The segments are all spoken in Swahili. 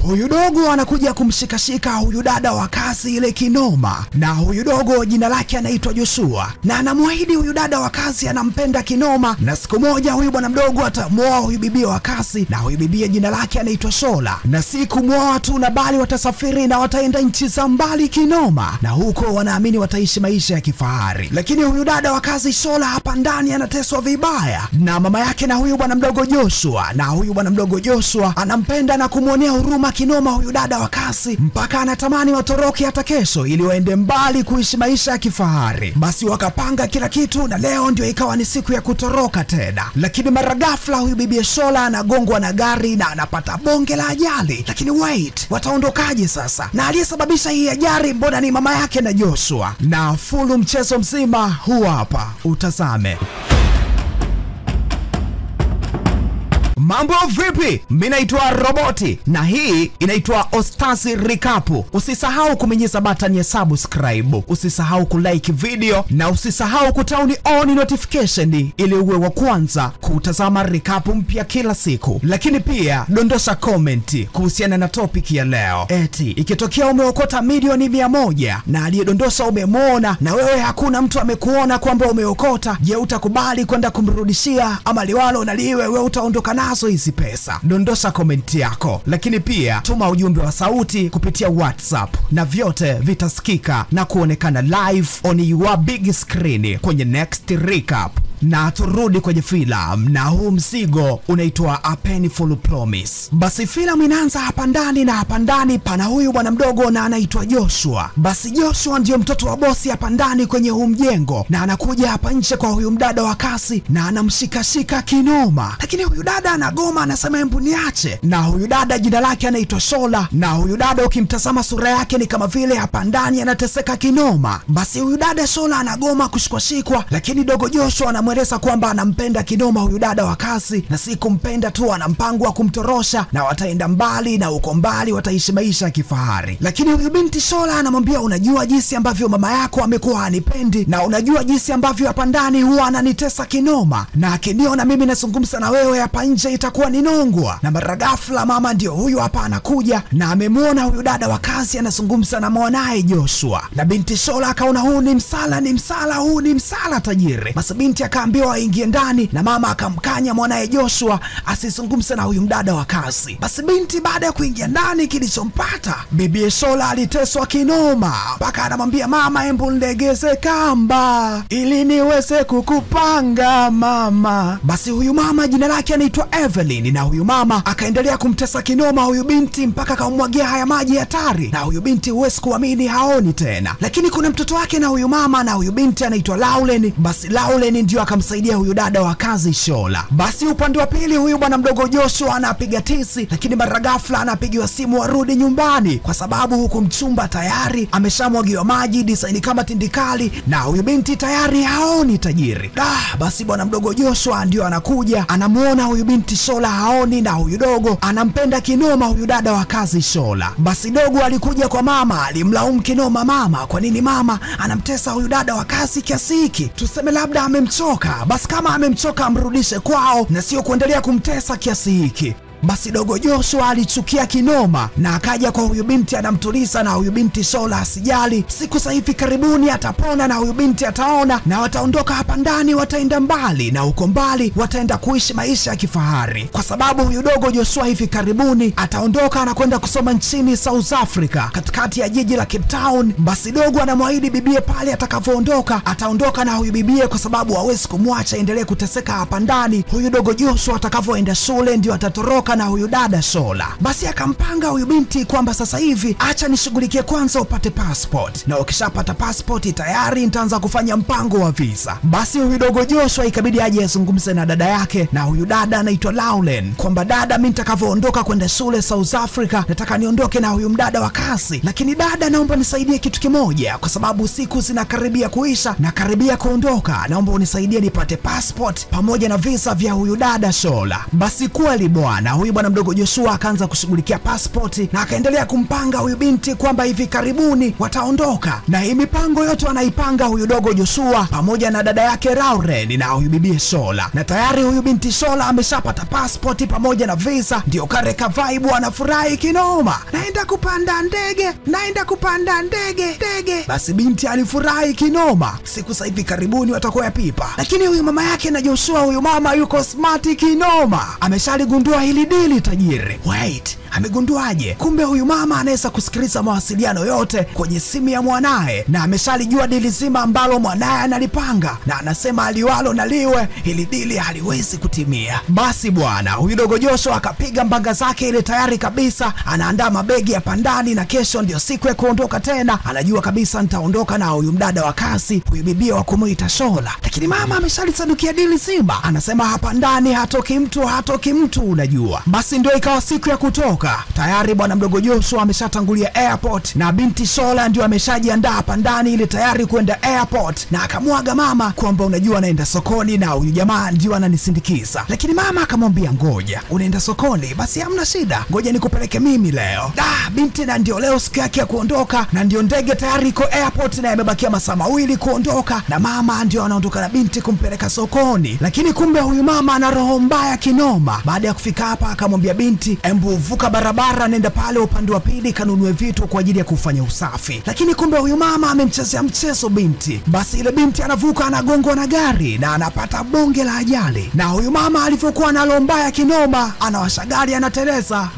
Huyu dogo anakuja kumshikashika huyu dada wa kazi ile kinoma, na huyu dogo jina lake anaitwa Joshua, na anamwahidi huyu dada wa kazi anampenda kinoma, na siku moja huyu bwana mdogo atamuoa huyu bibi wa kazi, na huyu bibi jina lake anaitwa Shola, na siku muoa tu na bali watasafiri na wataenda nchi za mbali kinoma, na huko wanaamini wataishi maisha ya kifahari. Lakini huyu dada wa kazi Shola hapa ndani anateswa vibaya na mama yake na huyu bwana mdogo Joshua, na huyu bwana mdogo Joshua anampenda na kumwonea huruma kinoma huyu dada wa kazi, mpaka anatamani watoroke hata kesho ili waende mbali kuishi maisha ya kifahari. Basi wakapanga kila kitu, na leo ndio ikawa ni siku ya kutoroka tena. Lakini mara ghafla huyu bibi Shola anagongwa na gari na anapata bonge la ajali. Lakini wait, wataondokaje sasa? Na aliyesababisha hii ajali mbona ni mama yake na Joshua? Na fulu mchezo mzima huu hapa, utazame. Mambo vipi? Mimi naitwa Roboti na hii inaitwa Ostasi Recap. Usisahau kumenyeza button ya subscribe, usisahau kulike video, na usisahau kutauni on notification ili uwe wa kwanza kutazama recap mpya kila siku. Lakini pia dondosha comment kuhusiana na topic ya leo. Eti ikitokea umeokota milioni 100 na aliyedondosha umemwona na wewe hakuna mtu amekuona kwamba umeokota, je, utakubali kwenda kumrudishia ama liwalo na liwe wewe utaondoka nazo hizi pesa? Dondosha komenti yako, lakini pia tuma ujumbe wa sauti kupitia WhatsApp na vyote vitasikika na kuonekana live on your big screen kwenye next recap. Na turudi kwenye filamu, na huu mzigo unaitwa A Painful Promise. Basi filamu inaanza hapa ndani, na hapa ndani pana huyu bwana mdogo na anaitwa Joshua. Basi Joshua ndio mtoto wa bosi hapa ndani kwenye huu mjengo, na anakuja hapa nje kwa huyu mdada wa kasi na anamshikashika kinoma. Lakini huyu dada anagoma, anasema hebu niache. Na huyu dada jina lake anaitwa Shola, na huyu dada ukimtazama sura yake ni kama vile hapa ndani anateseka kinoma. Basi huyu dada Shola anagoma kushikwa, lakini dogo Joshua anamweleza kwamba anampenda kinoma huyu dada wa kazi, na si kumpenda tu, ana mpango wa kumtorosha na wataenda mbali, na uko mbali wataishi maisha ya kifahari. Lakini huyu binti Shola anamwambia, unajua jinsi ambavyo mama yako amekuwa hanipendi, na unajua jinsi ambavyo hapa ndani huwa ananitesa kinoma, na akiniona mimi nazungumza na wewe hapa nje itakuwa ni nongwa. Na mara ghafla mama ndio huyu hapa anakuja, na amemwona huyu dada wa kazi anazungumza na mwanae Joshua, na binti Shola akaona huu ni msala tajiri. Basi binti akaambiwa aingie ndani, na mama akamkanya mwanae Joshua asizungumze na huyu mdada wa kazi. Basi binti baada ya kuingia ndani, kilichompata bibi Shola aliteswa kinoma, mpaka anamwambia mama, hebu nilegeze kamba ili niweze kukupanga mama. Basi huyu mama jina lake anaitwa Evelyn, na huyu mama akaendelea kumtesa kinoma huyu binti mpaka akamwagia haya maji hatari, na huyu binti huwezi kuamini haoni tena. Lakini kuna mtoto wake na huyu mama na huyu binti anaitwa Lauren. Basi Lauren ndio akamsaidia huyu dada wa kazi Shola. Basi upande wa pili huyu bwana mdogo Joshua anapiga tisi, lakini mara ghafla anapigiwa simu arudi nyumbani, kwa sababu huku mchumba tayari ameshamwagiwa maji design kama tindikali, na huyu binti tayari haoni tajiri. Basi bwana mdogo Joshua ndio anakuja, anamuona huyu binti Shola haoni, na huyu dogo anampenda kinoma huyu dada wa kazi Shola. Basi dogo alikuja kwa mama, alimlaumu kinoma mama, kwa nini mama anamtesa huyu dada wa kazi kiasi hiki? Tuseme labda amemchoka. Basi kama amemchoka amrudishe kwao, na sio kuendelea kumtesa kiasi hiki. Basi dogo Joshua alichukia kinoma, na akaja kwa huyu binti anamtuliza, na huyu binti Shola asijali, siku za hivi karibuni atapona, na huyu binti ataona, na wataondoka hapa ndani, wataenda mbali, na uko mbali wataenda kuishi maisha ya kifahari, kwa sababu huyu dogo Joshua hivi karibuni ataondoka na kwenda kusoma nchini South Africa, katikati ya jiji la Cape Town. Basi dogo anamwahidi bibie pale atakavyoondoka ataondoka na huyu bibie, kwa sababu hawezi kumwacha endelee kuteseka hapa ndani. Huyu dogo Joshua atakavyoenda shule ndio atatoroka na huyu dada Shola. Basi akampanga huyu binti kwamba sasa hivi acha nishughulikie kwanza upate passport, na ukishapata passport tayari nitaanza kufanya mpango wa visa. Basi huyu dogo Joshua ikabidi aje azungumze na dada yake, na huyu dada anaitwa Lauren, kwamba dada, mimi nitakavyoondoka kwenda shule South Africa nataka niondoke na huyu mdada wa kazi, lakini dada, naomba nisaidie kitu kimoja, kwa sababu siku zinakaribia kuisha na karibia kuondoka, naomba unisaidie nipate passport pamoja na visa vya huyu dada Shola. Basi kweli bwana, huyu bwana mdogo Joshua akaanza kushughulikia passport na akaendelea kumpanga huyu binti kwamba hivi karibuni wataondoka, na hii mipango yote anaipanga huyu dogo Joshua pamoja na dada yake Lauren na huyu bibi Shola, na tayari huyu binti Shola ameshapata passport pamoja na visa. Ndio kareka vibe, anafurahi kinoma, naenda kupanda ndege. Basi binti alifurahi kinoma, siku sasa hivi karibuni watakuwa pipa. Lakini huyu mama yake na Joshua, huyu mama yuko smart kinoma, ameshaligundua hili dili tajiri. Wait, amegunduaje? Kumbe huyu mama anaweza kusikiliza mawasiliano yote kwenye simu ya mwanae, na ameshalijua dili zima ambalo mwanae analipanga, na anasema aliwalo na liwe, hili dili haliwezi kutimia. Basi bwana, huyu dogo Joshua akapiga mbanga zake ile tayari kabisa, anaandaa mabegi ya pandani, na kesho ndio siku ya kuondoka tena. Anajua kabisa nitaondoka na huyu mdada wa kasi, huyu bibia wa kumuita Shola. Lakini mama ameshalisadukia dili zima, anasema hapa ndani hatoki mtu, unajua. Basi ndio ikawa siku ya kutoka. Tayari bwana mdogo Joshua ameshatangulia airport, na binti Shola ndio ameshajiandaa hapa ndani ili tayari kwenda airport, na akamwaga mama kwamba unajua naenda sokoni na huyu jamaa ndio ananisindikiza. Lakini mama akamwambia ngoja, unaenda sokoni? Basi hamna shida, ngoja nikupeleke mimi leo. Binti na ndio leo siku yake ya kuondoka, na ndio ndege tayari iko airport na yamebakia masaa mawili kuondoka, na mama ndio anaondoka na binti kumpeleka sokoni. Lakini kumbe huyu mama ana roho mbaya kinoma. Baada ya kufika hapa akamwambia binti, embu vuka barabara, nenda pale upande wa pili kanunue vitu kwa ajili ya kufanya usafi. Lakini kumbe huyu mama amemchezea mchezo binti. Basi ile binti anavuka, anagongwa na gari na anapata bonge la ajali. Na huyu mama alivyokuwa na roho mbaya kinoma, anawasha gari, anateleza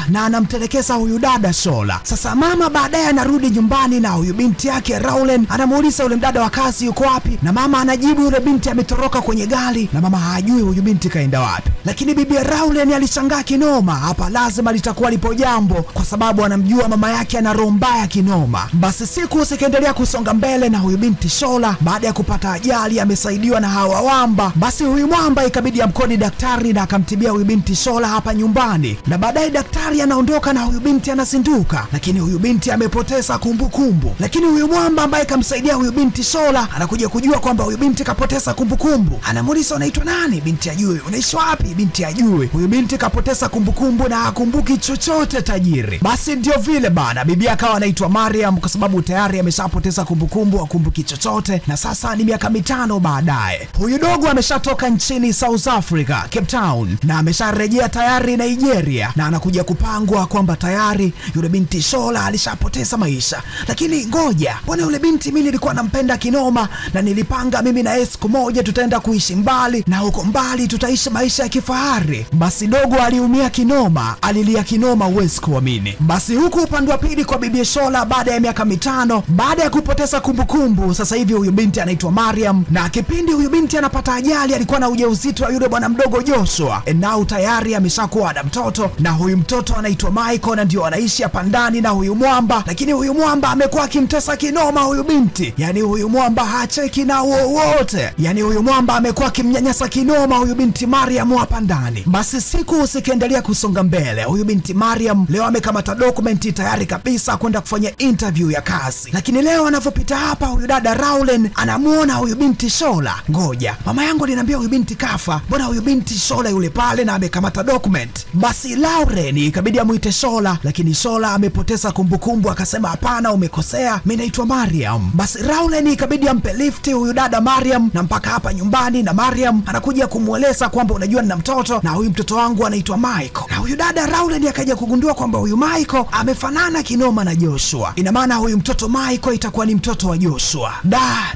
na anamtelekeza huyu dada Shola. Sasa mama baadaye anarudi nyumbani, na huyu binti yake Lauren anamuuliza yule mdada wa kazi yuko wapi, na mama anajibu yule binti ametoroka kwenye gari, na mama hajui huyu binti kaenda wapi. Lakini bibi Lauren alishangaa kinoma, hapa lazima litakuwa lipo jambo, kwa sababu anamjua mama yake ana roho mbaya kinoma. Basi siku zikaendelea kusonga mbele, na huyu binti Shola baada ya kupata ajali amesaidiwa na hawa wamba. Basi huyu mwamba ikabidi amkodi daktari na akamtibia huyu binti Shola hapa nyumbani, na baadaye daktari anaondoka na huyu binti anasinduka, lakini huyu binti amepoteza kumbukumbu. Lakini huyu mwamba ambaye kamsaidia huyu binti Shola anakuja kujua kwamba huyu binti kapoteza kumbukumbu. Anamuuliza unaitwa nani? Binti ajui. Unaishi wapi? Binti ajui. Huyu binti kapoteza kumbukumbu na hakumbuki chochote tajiri. Basi ndio vile bana, bibi akawa anaitwa Mariam kwa sababu tayari ameshapoteza kumbukumbu, hakumbuki chochote. Na sasa ni miaka 5 baadaye, huyu dogo ameshatoka nchini South Africa, Cape Town, na amesharejea tayari Nigeria, na anakuja kupangwa kwamba tayari yule binti Shola alishapoteza maisha. Lakini ngoja, bwana yule binti mimi nilikuwa nampenda kinoma, na nilipanga mimi na siku moja tutaenda kuishi mbali, na huko mbali tutaishi maisha ya kifahari. Basi dogo aliumia kinoma, alilia kinoma, uwezi kuamini. Basi huku upande wa pili kwa bibi Shola, baada ya miaka 5 baada ya kupoteza kumbukumbu, sasa hivi huyu binti anaitwa Mariam, na kipindi huyu binti anapata ajali alikuwa na ujauzito wa yule bwana mdogo Joshua, nao tayari ameshakuwa na mtoto, na huyu mtoto anaitwa Michael, na ndio anaishi hapa ndani na huyu mwamba. Lakini huyu mwamba amekuwa akimtesa kinoma huyu binti, yani huyu mwamba hacheki na wowote, yani huyu mwamba amekuwa akimnyanyasa kinoma huyu binti Mariam hapa ndani. Basi siku usikiendelea kusonga mbele, huyu binti Mariam leo amekamata dokumenti tayari kabisa kwenda kufanya interview ya kazi. Lakini leo anapopita hapa huyu dada Lauren anamuona huyu binti Shola. Ngoja, mama yangu aliniambia huyu binti kafa, mbona huyu binti Shola yule pale na amekamata document? Basi Lauren ikabidi amuite Shola, lakini Shola amepoteza kumbukumbu, akasema hapana, umekosea, mimi naitwa Mariam. Basi Lauren ikabidi ampe lift huyu dada Mariam na mpaka hapa nyumbani, na Mariam anakuja kumueleza kwamba unajua nina mtoto, na huyu mtoto wangu anaitwa Michael. Na huyu dada Lauren akaja kugundua kwamba huyu Michael amefanana kinoma na Joshua. Ina maana huyu mtoto Michael itakuwa ni mtoto wa Joshua.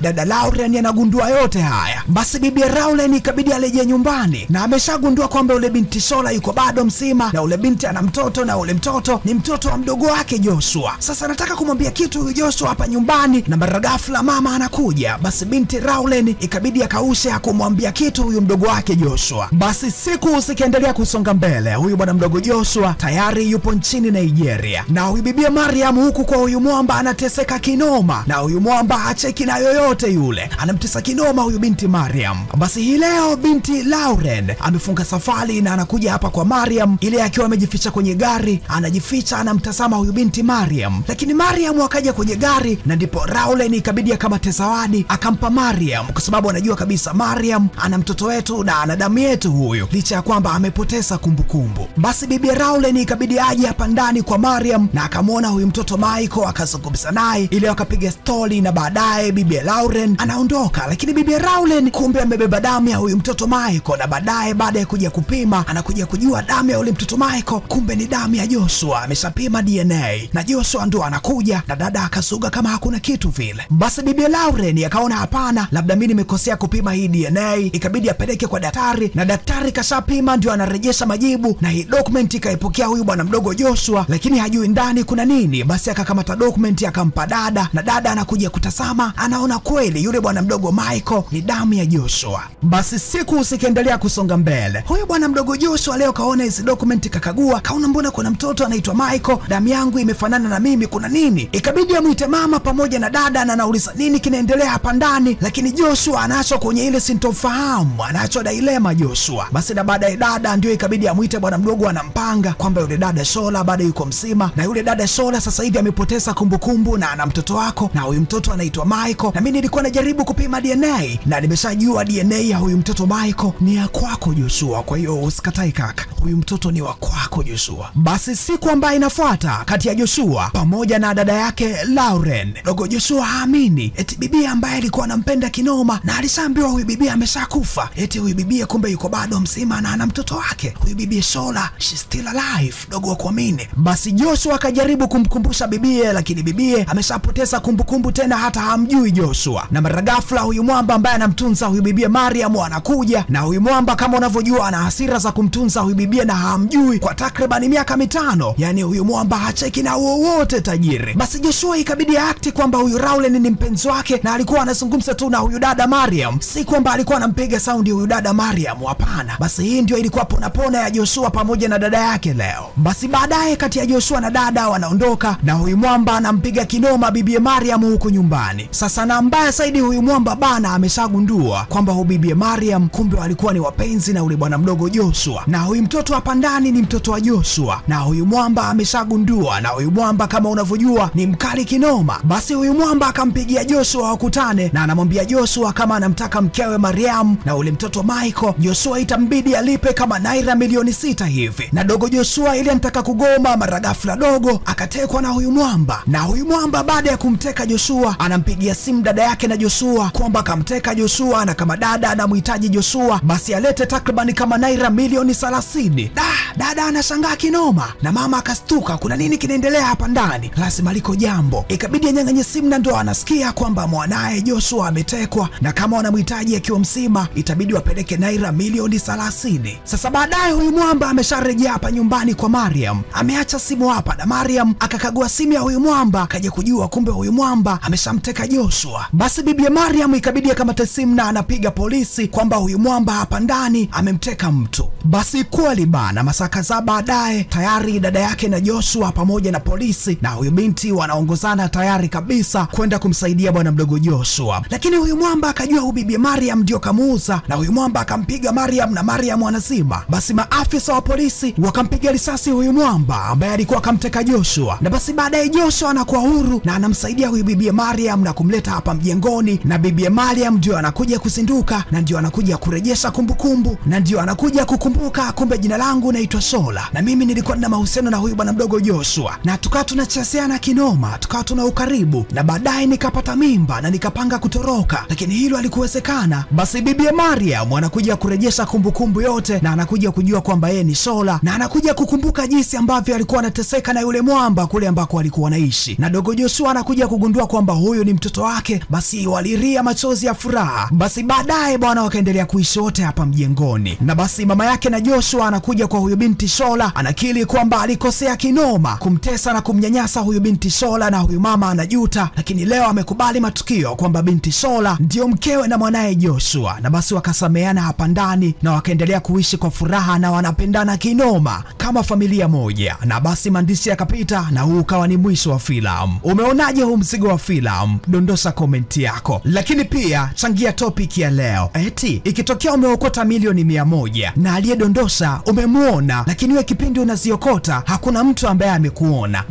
Dada Lauren anagundua yote haya. Basi bibi Lauren ikabidi aleje nyumbani, na ameshagundua kwamba ule binti Shola yuko bado mzima, na ule binti ana mtoto, na ule mtoto ni mtoto wa mdogo wake Joshua. Sasa nataka kumwambia kitu huyu Joshua hapa nyumbani, na mara ghafla mama anakuja. Basi binti Lauren ikabidi akaushe hakumwambia kitu huyu mdogo wake Joshua. Basi siku usikiendelea kusonga mbele, huyu bwana mdogo Joshua tayari yupo nchini Nigeria, na huyu bibi Mariam huku kwa huyu mwamba anateseka kinoma, na huyu mwamba hacheki na yoyote yule, anamtesa kinoma huyu binti Mariam. Basi hii leo binti Lauren amefunga safari na anakuja hapa kwa Mariam, ile akiwa amejificha kwenye gari, anajificha anamtazama huyu binti Mariam. Lakini Mariam akaja kwenye gari, na ndipo Lauren ikabidi akamate zawadi akampa Mariam, kwa sababu anajua kabisa Mariam ana mtoto wetu na ana damu yetu huyu, licha ya kwamba amepoteza akapoteza kumbukumbu. Basi bibi Rowland ikabidi aje hapa ndani kwa Mariam na akamwona huyu mtoto Michael, akazungumza naye ili wakapiga story, na baadaye bibi Rowland anaondoka. Lakini bibi Rowland kumbe amebeba damu ya huyu mtoto Michael, na baadaye baada ya kuja kupima anakuja kujua damu ya yule mtoto Michael kumbe ni damu ya Joshua. Ameshapima DNA na Joshua ndo anakuja, na dada akasuga kama hakuna kitu vile. Basi bibi Rowland akaona hapana, labda mimi nimekosea kupima hii DNA, ikabidi apeleke kwa daktari, na daktari kashapima ndio anarejesha majibu, na hii document ikaipokea huyu bwana mdogo Joshua, lakini hajui ndani kuna nini. Basi akakamata document akampa dada, na dada anakuja kutazama, anaona kweli yule bwana mdogo Michael ni damu ya Joshua. Basi siku zikaendelea kusonga mbele. Huyu bwana mdogo Joshua leo kaona hizi document, kakagua, kaona mbona kuna mtoto anaitwa Michael, damu yangu imefanana na mimi, kuna nini? Ikabidi amuite mama pamoja na dada, na anauliza nini kinaendelea hapa ndani, lakini Joshua anacho kwenye ile sintofahamu, anacho dilema Joshua. Basi na baada ya dada ndio ikabidi amuite bwana mdogo, anampanga kwamba yule dada Shola bado yuko mzima, na yule dada Shola sasa hivi amepoteza kumbukumbu na ana mtoto wako, na huyu mtoto anaitwa Michael, na mimi nilikuwa najaribu kupima DNA na nimeshajua DNA ya huyu mtoto Michael ni ya kwako Joshua, kwa hiyo usikatai kaka, huyu mtoto ni wa kwako Joshua. Basi siku ambayo inafuata kati ya Joshua pamoja na dada yake Lauren, dogo Joshua haamini eti bibi ambaye alikuwa anampenda kinoma na alishaambiwa huyu bibi ameshakufa, eti huyu bibi kumbe yuko bado mzima na ana mtoto wake, huyu bibi Shola she's still alive, dogo kuamini. Basi Joshua akajaribu kumkumbusha bibie, lakini bibie ameshapoteza kumbukumbu tena, hata hamjui Joshua. Na mara ghafla huyu mwamba ambaye anamtunza huyu bibie Mariam anakuja, na huyu mwamba kama unavyojua ana hasira za kumtunza huyu bibie na hamjui kwa takriban miaka 5, yani huyu mwamba hacheki na wowote tajiri. Basi Joshua ikabidi akti kwamba huyu Rowland ni mpenzi wake na alikuwa anazungumza tu na huyu dada Mariam, si kwamba alikuwa anampiga saundi huyu dada Mariam, hapana. Basi hii ndio ilikuwa pona ya Joshua pamoja na dada yake leo. Basi baadaye kati ya Joshua na dada wanaondoka, na huyu mwamba anampiga kinoma bibi Mariam huko nyumbani. Sasa na mbaya zaidi huyu mwamba bana ameshagundua kwamba huyu bibi Mariam kumbe walikuwa ni wapenzi na ule bwana mdogo Joshua, na huyu mtoto hapa ndani ni mtoto wa Joshua, na huyu mwamba ameshagundua, na huyu mwamba kama unavyojua ni mkali kinoma. Basi huyu mwamba akampigia Joshua wakutane, na anamwambia Joshua kama anamtaka mkewe Mariam na ule mtoto Michael, Joshua itambidi alipe kama naira milioni 6 hivi. Na dogo Joshua ili anataka kugoma, mara ghafla dogo akatekwa na huyu mwamba, na huyu mwamba baada ya kumteka Joshua anampigia simu dada yake na Joshua kwamba kamteka Joshua, na kama dada anamhitaji Joshua basi alete takriban kama naira milioni 30. Dada anashangaa kinoma, na mama akastuka, kuna nini kinaendelea hapa ndani, lazima liko jambo. Ikabidi anyang'anye simu, na ndo anasikia kwamba mwanae Joshua ametekwa, na kama wanamhitaji akiwa mzima itabidi wapeleke naira milioni 30. Sasa baadaye huyu mwamba amesharejea hapa nyumbani kwa Mariam, ameacha simu hapa, na Mariam akakagua simu ya huyu mwamba, akaja kujua kumbe huyu mwamba ameshamteka Joshua. Basi bibi Mariam ikabidi akamata simu na anapiga polisi kwamba huyu mwamba hapa ndani amemteka mtu. Basi kweli bana, masaa kadhaa baadaye tayari dada yake na Joshua pamoja na polisi na huyu binti wanaongozana tayari kabisa kwenda kumsaidia bwana mdogo Joshua. Lakini huyu mwamba akajua huyu bibi Mariam ndio kamuuza, na huyu mwamba akampiga Mariam na Mariam anazima. Basi maafisa wa polisi wakampiga risasi huyu mwamba ambaye alikuwa akamteka Joshua, na basi baadaye Joshua anakuwa huru na anamsaidia huyu bibi Mariam na kumleta hapa mjengoni, na bibi Mariam ndio anakuja kuzinduka, na ndio anakuja kurejesha kumbukumbu, na ndio anakuja kukumbuka kumbe jina langu naitwa Shola, na mimi nilikuwa na mahusiano na huyu bwana mdogo Joshua, na tukawa tunachezeana kinoma, tukawa tuna ukaribu, na baadaye nikapata mimba na nikapanga kutoroka, lakini hilo halikuwezekana. Basi bibi Mariam anakuja kurejesha kumbukumbu yote, na anakuja kujua kwamba yeye ni Shola, na anakuja kukumbuka jinsi ambavyo alikuwa anateseka na yule mwamba kule ambako alikuwa anaishi, na dogo Joshua anakuja kugundua kwamba huyu ni mtoto wake. Basi waliria machozi ya furaha. Basi baadaye bwana wakaendelea kuishi wote hapa mjengoni, na basi mama yake na Joshua anakuja kwa huyu binti Shola, anakiri kwamba alikosea kinoma kumtesa na kumnyanyasa huyu binti Shola, na huyu mama anajuta, lakini leo amekubali matukio kwamba binti Shola ndio mkewe na mwanae Joshua, na basi wakasameana hapa ndani na wakaendelea kuishi kwa furaha na wanapendana kinoma kama familia moja. Na basi maandishi yakapita na huu ukawa ni mwisho wa filamu. Umeonaje huu mzigo wa filamu? Dondosha komenti yako, lakini pia changia topic ya leo. Eti ikitokea umeokota milioni 100 na aliyedondosha umemuona, lakini wewe kipindi unaziokota hakuna mtu ambaye amekuona,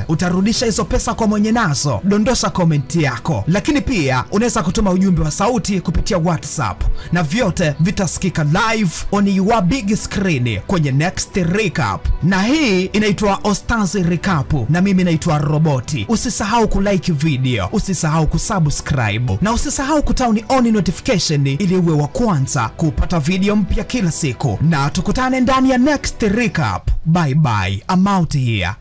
utarudisha hizo pesa kwa mwenye nazo? Dondosha komenti yako, lakini pia unaweza kutuma ujumbe wa sauti kupitia WhatsApp na vyote vitasikika live on your big screen. screen kwenye Next Recap, na hii inaitwa Ostasi Recap, na mimi naitwa Roboti. Usisahau kulike video, usisahau kusubscribe, na usisahau kuturn on notification ili uwe wa kwanza kupata video mpya kila siku, na tukutane ndani ya Next Recap. Bye bye, I'm out here.